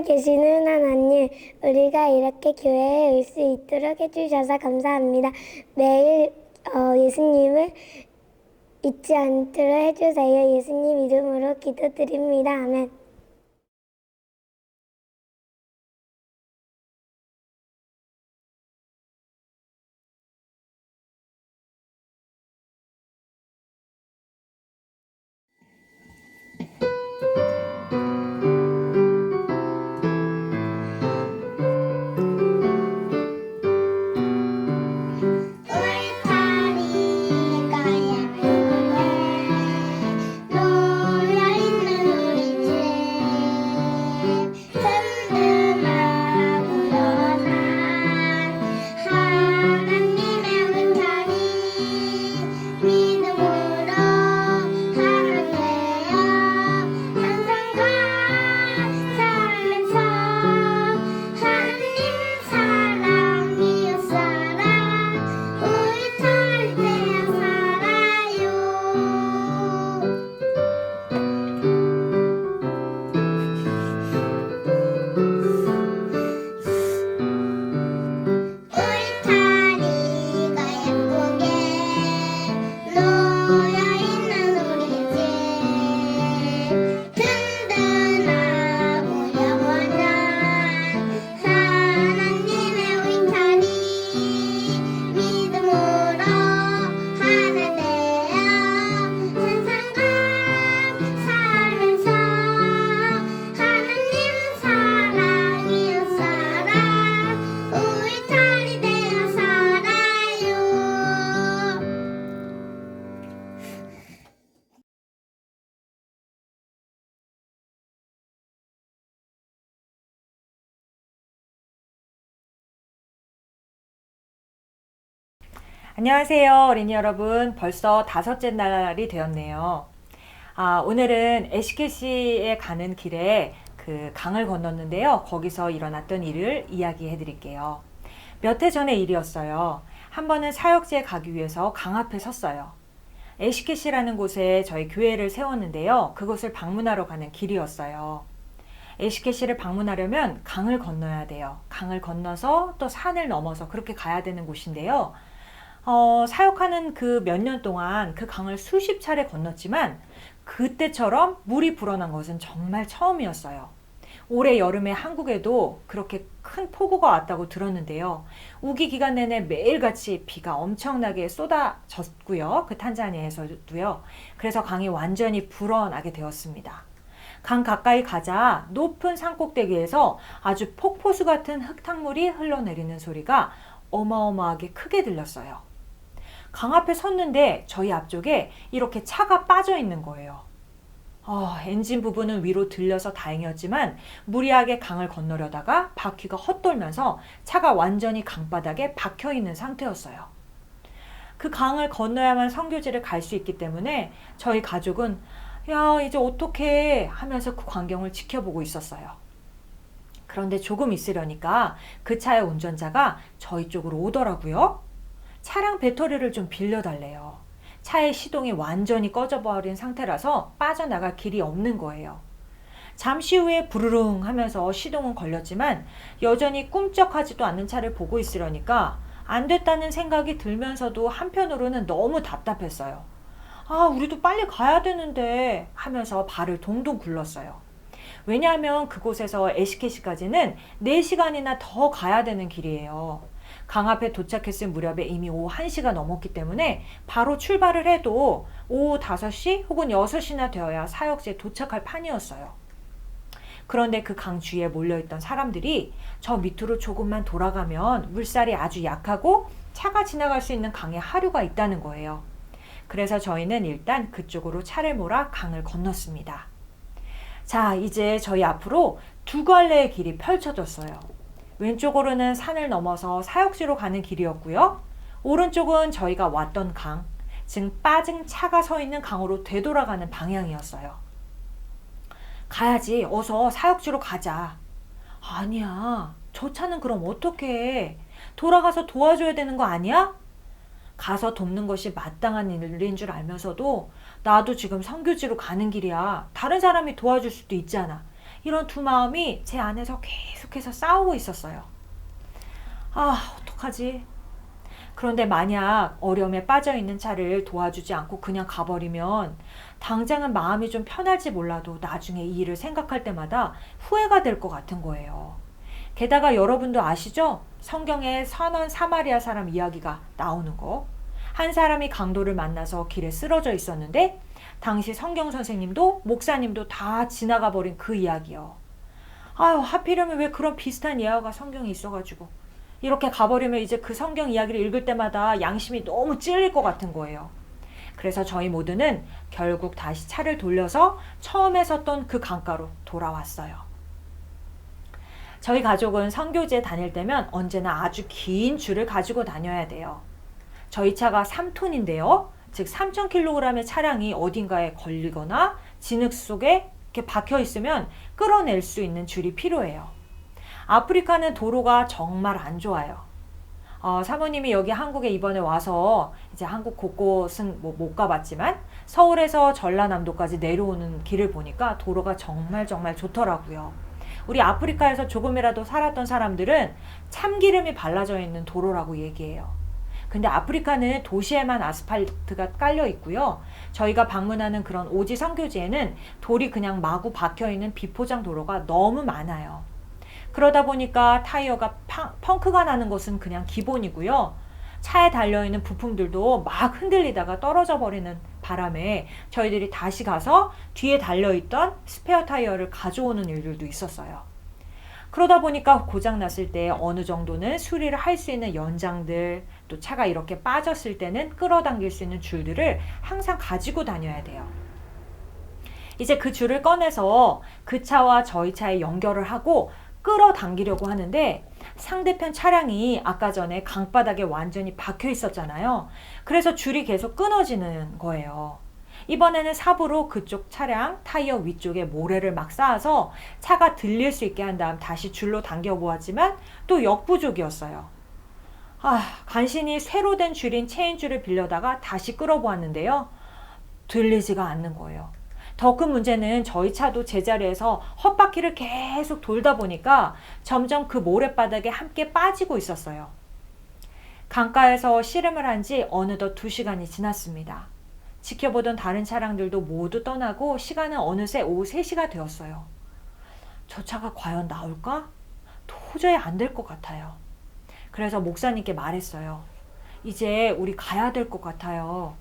하늘에 계시는 하나님, 우리가 이렇게 교회에 올 수 있도록 해주셔서 감사합니다. 매일 예수님을 잊지 않도록 해주세요. 예수님 이름으로 기도드립니다. 아멘. 안녕하세요, 어린이 여러분. 벌써 5째 날이 되었네요. 오늘은 에시케시에 가는 길에 그 강을 건넜는데요. 거기서 일어났던 일을 이야기해 드릴게요. 몇 해 전의 일이었어요. 한 번은 사역지에 가기 위해서 강 앞에 섰어요. 에시케시라는 곳에 저희 교회를 세웠는데요. 그곳을 방문하러 가는 길이었어요. 에시케시를 방문하려면 강을 건너야 돼요. 강을 건너서 또 산을 넘어서 그렇게 가야 되는 곳인데요. 사역하는 그 몇 년 동안 그 강을 수십 차례 건넜지만 그때처럼 물이 불어난 것은 정말 처음이었어요. 올해 여름에 한국에도 그렇게 큰 폭우가 왔다고 들었는데요. 우기 기간 내내 매일같이 비가 엄청나게 쏟아졌고요. 그 탄자니아에서도요. 그래서 강이 완전히 불어나게 되었습니다. 강 가까이 가자 높은 산꼭대기에서 아주 폭포수 같은 흙탕물이 흘러내리는 소리가 어마어마하게 크게 들렸어요. 강 앞에 섰는데 저희 앞쪽에 이렇게 차가 빠져 있는 거예요. 엔진 부분은 위로 들려서 다행이었지만 무리하게 강을 건너려다가 바퀴가 헛돌면서 차가 완전히 강바닥에 박혀 있는 상태였어요. 그 강을 건너야만 선교지를 갈 수 있기 때문에 저희 가족은 야, 이제 어떡해 하면서 그 광경을 지켜보고 있었어요. 그런데 조금 있으려니까 그 차의 운전자가 저희 쪽으로 오더라고요. 차량 배터리를 좀 빌려달래요. 차의 시동이 완전히 꺼져버린 상태라서 빠져나갈 길이 없는 거예요. 잠시 후에 부르릉 하면서 시동은 걸렸지만 여전히 꿈쩍하지도 않는 차를 보고 있으려니까 안 됐다는 생각이 들면서도 한편으로는 너무 답답했어요. 우리도 빨리 가야 되는데 하면서 발을 동동 굴렀어요. 왜냐하면 그곳에서 에시케시까지는 4시간이나 더 가야 되는 길이에요. 강 앞에 도착했을 무렵에 이미 오후 1시가 넘었기 때문에 바로 출발을 해도 오후 5시 혹은 6시나 되어야 사역지에 도착할 판이었어요. 그런데 그 강 주위에 몰려있던 사람들이 저 밑으로 조금만 돌아가면 물살이 아주 약하고 차가 지나갈 수 있는 강에 하류가 있다는 거예요. 그래서 저희는 일단 그쪽으로 차를 몰아 강을 건넜습니다. 자, 이제 저희 앞으로 두 갈래의 길이 펼쳐졌어요. 왼쪽으로는 산을 넘어서 사역지로 가는 길이었고요. 오른쪽은 저희가 왔던 강, 즉 빠진 차가 서 있는 강으로 되돌아가는 방향이었어요. 가야지, 어서 사역지로 가자. 아니야, 저 차는 그럼 어떡해? 돌아가서 도와줘야 되는 거 아니야? 가서 돕는 것이 마땅한 일인 줄 알면서도 나도 지금 선교지로 가는 길이야. 다른 사람이 도와줄 수도 있잖아. 이런 두 마음이 제 안에서 계속해서 싸우고 있었어요. 어떡하지? 그런데 만약 어려움에 빠져 있는 차를 도와주지 않고 그냥 가버리면 당장은 마음이 좀 편할지 몰라도 나중에 이 일을 생각할 때마다 후회가 될 것 같은 거예요. 게다가 여러분도 아시죠? 성경에 선원 사마리아 사람 이야기가 나오는 거. 한 사람이 강도를 만나서 길에 쓰러져 있었는데 당시 성경 선생님도 목사님도 다 지나가 버린 그 이야기요. 하필이면 왜 그런 비슷한 예화가 성경에 있어가지고 이렇게 가버리면 이제 그 성경 이야기를 읽을 때마다 양심이 너무 찔릴 것 같은 거예요. 그래서 저희 모두는 결국 다시 차를 돌려서 처음에 섰던 그 강가로 돌아왔어요. 저희 가족은 선교지에 다닐 때면 언제나 아주 긴 줄을 가지고 다녀야 돼요. 저희 차가 3톤인데요. 즉 3,000kg의 차량이 어딘가에 걸리거나 진흙 속에 이렇게 박혀 있으면 끌어낼 수 있는 줄이 필요해요. 아프리카는 도로가 정말 안 좋아요. 사모님이 여기 한국에 이번에 와서 이제 한국 곳곳은 못 가봤지만 서울에서 전라남도까지 내려오는 길을 보니까 도로가 정말 좋더라고요. 우리 아프리카에서 조금이라도 살았던 사람들은 참기름이 발라져 있는 도로라고 얘기해요. 근데 아프리카는 도시에만 아스팔트가 깔려 있고요. 저희가 방문하는 그런 오지 선교지에는 돌이 그냥 마구 박혀 있는 비포장 도로가 너무 많아요. 그러다 보니까 타이어가 펑크가 나는 것은 그냥 기본이고요. 차에 달려있는 부품들도 막 흔들리다가 떨어져 버리는 바람에 저희들이 다시 가서 뒤에 달려있던 스페어 타이어를 가져오는 일들도 있었어요. 그러다 보니까 고장났을 때 어느 정도는 수리를 할 수 있는 연장들, 또 차가 이렇게 빠졌을 때는 끌어당길 수 있는 줄들을 항상 가지고 다녀야 돼요. 이제 그 줄을 꺼내서 그 차와 저희 차에 연결을 하고 끌어당기려고 하는데 상대편 차량이 아까 전에 강바닥에 완전히 박혀 있었잖아요. 그래서 줄이 계속 끊어지는 거예요. 이번에는 삽으로 그쪽 차량 타이어 위쪽에 모래를 막 쌓아서 차가 들릴 수 있게 한 다음 다시 줄로 당겨 보았지만 또 역부족이었어요. 간신히 쇠로 된 줄인 체인줄을 빌려다가 다시 끌어보았는데요. 들리지가 않는 거예요. 더 큰 문제는 저희 차도 제자리에서 헛바퀴를 계속 돌다 보니까 점점 그 모래바닥에 함께 빠지고 있었어요. 강가에서 씨름을 한 지 어느덧 2시간이 지났습니다. 지켜보던 다른 차량들도 모두 떠나고 시간은 어느새 오후 3시가 되었어요. 저 차가 과연 나올까? 도저히 안 될 것 같아요. 그래서 목사님께 말했어요. 이제 우리 가야 될 것 같아요.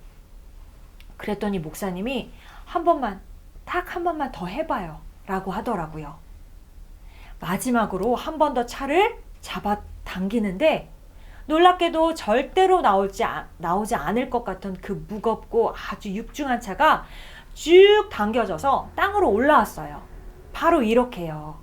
그랬더니 목사님이 딱 한 번만 더 해봐요 라고 하더라고요. 마지막으로 한 번 더 차를 잡아 당기는데 놀랍게도 절대로 나오지 않을 것 같은 그 무겁고 아주 육중한 차가 쭉 당겨져서 땅으로 올라왔어요. 바로 이렇게요.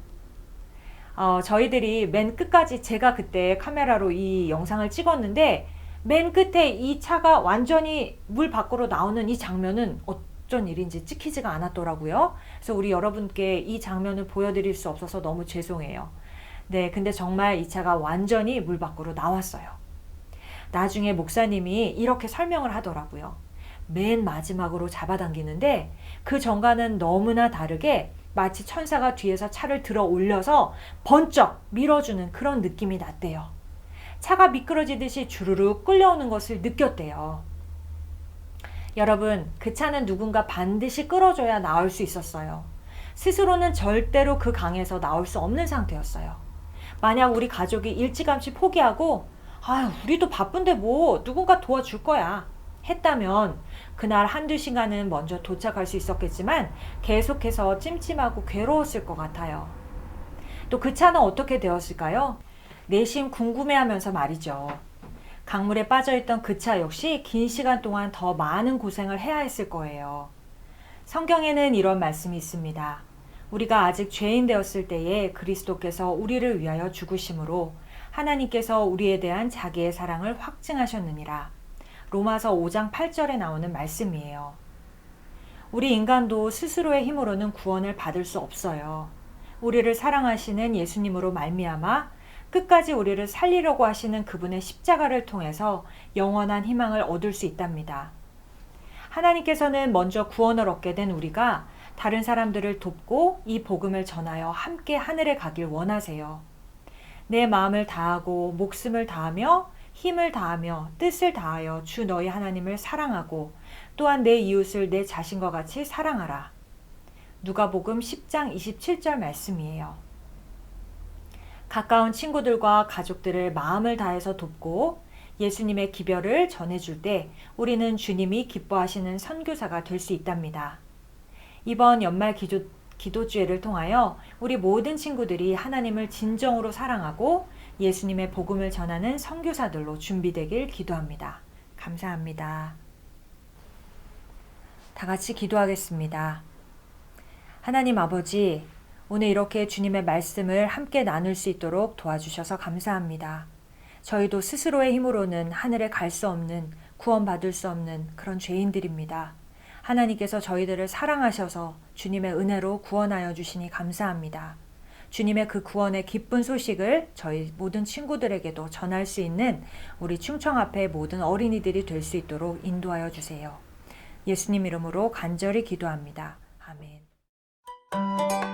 저희들이 맨 끝까지 제가 그때 카메라로 이 영상을 찍었는데 맨 끝에 이 차가 완전히 물 밖으로 나오는 이 장면은 어쩐 일인지 찍히지가 않았더라고요. 그래서 우리 여러분께 이 장면을 보여드릴 수 없어서 너무 죄송해요. 네, 근데 정말 이 차가 완전히 물 밖으로 나왔어요. 나중에 목사님이 이렇게 설명을 하더라고요. 맨 마지막으로 잡아당기는데 그 전과는 너무나 다르게 마치 천사가 뒤에서 차를 들어 올려서 번쩍 밀어주는 그런 느낌이 났대요. 차가 미끄러지듯이 주르륵 끌려오는 것을 느꼈대요. 여러분, 그 차는 누군가 반드시 끌어줘야 나올 수 있었어요. 스스로는 절대로 그 강에서 나올 수 없는 상태였어요. 만약 우리 가족이 일찌감치 포기하고 우리도 바쁜데 뭐 누군가 도와줄 거야 했다면 그날 1-2시간은 먼저 도착할 수 있었겠지만 계속해서 찜찜하고 괴로웠을 것 같아요. 또 그 차는 어떻게 되었을까요? 내심 궁금해하면서 말이죠. 강물에 빠져있던 그 차 역시 긴 시간 동안 더 많은 고생을 해야 했을 거예요. 성경에는 이런 말씀이 있습니다. 우리가 아직 죄인 되었을 때에 그리스도께서 우리를 위하여 죽으심으로 하나님께서 우리에 대한 자기의 사랑을 확증하셨느니라. 로마서 5장 8절에 나오는 말씀이에요. 우리 인간도 스스로의 힘으로는 구원을 받을 수 없어요. 우리를 사랑하시는 예수님으로 말미암아 끝까지 우리를 살리려고 하시는 그분의 십자가를 통해서 영원한 희망을 얻을 수 있답니다. 하나님께서는 먼저 구원을 얻게 된 우리가 다른 사람들을 돕고 이 복음을 전하여 함께 하늘에 가길 원하세요. 내 마음을 다하고 목숨을 다하며 힘을 다하며 뜻을 다하여 주 너희 하나님을 사랑하고 또한 내 이웃을 내 자신과 같이 사랑하라. 누가복음 10장 27절 말씀이에요. 가까운 친구들과 가족들을 마음을 다해서 돕고 예수님의 기별을 전해줄 때 우리는 주님이 기뻐하시는 선교사가 될 수 있답니다. 이번 연말 기도주회를 통하여 우리 모든 친구들이 하나님을 진정으로 사랑하고 예수님의 복음을 전하는 선교사들로 준비되길 기도합니다. 감사합니다. 다 같이 기도하겠습니다. 하나님 아버지, 오늘 이렇게 주님의 말씀을 함께 나눌 수 있도록 도와주셔서 감사합니다. 저희도 스스로의 힘으로는 하늘에 갈 수 없는, 구원받을 수 없는 그런 죄인들입니다. 하나님께서 저희들을 사랑하셔서 주님의 은혜로 구원하여 주시니 감사합니다. 주님의 그 구원의 기쁜 소식을 저희 모든 친구들에게도 전할 수 있는 우리 충청 앞에 모든 어린이들이 될 수 있도록 인도하여 주세요. 예수님 이름으로 간절히 기도합니다. 아멘.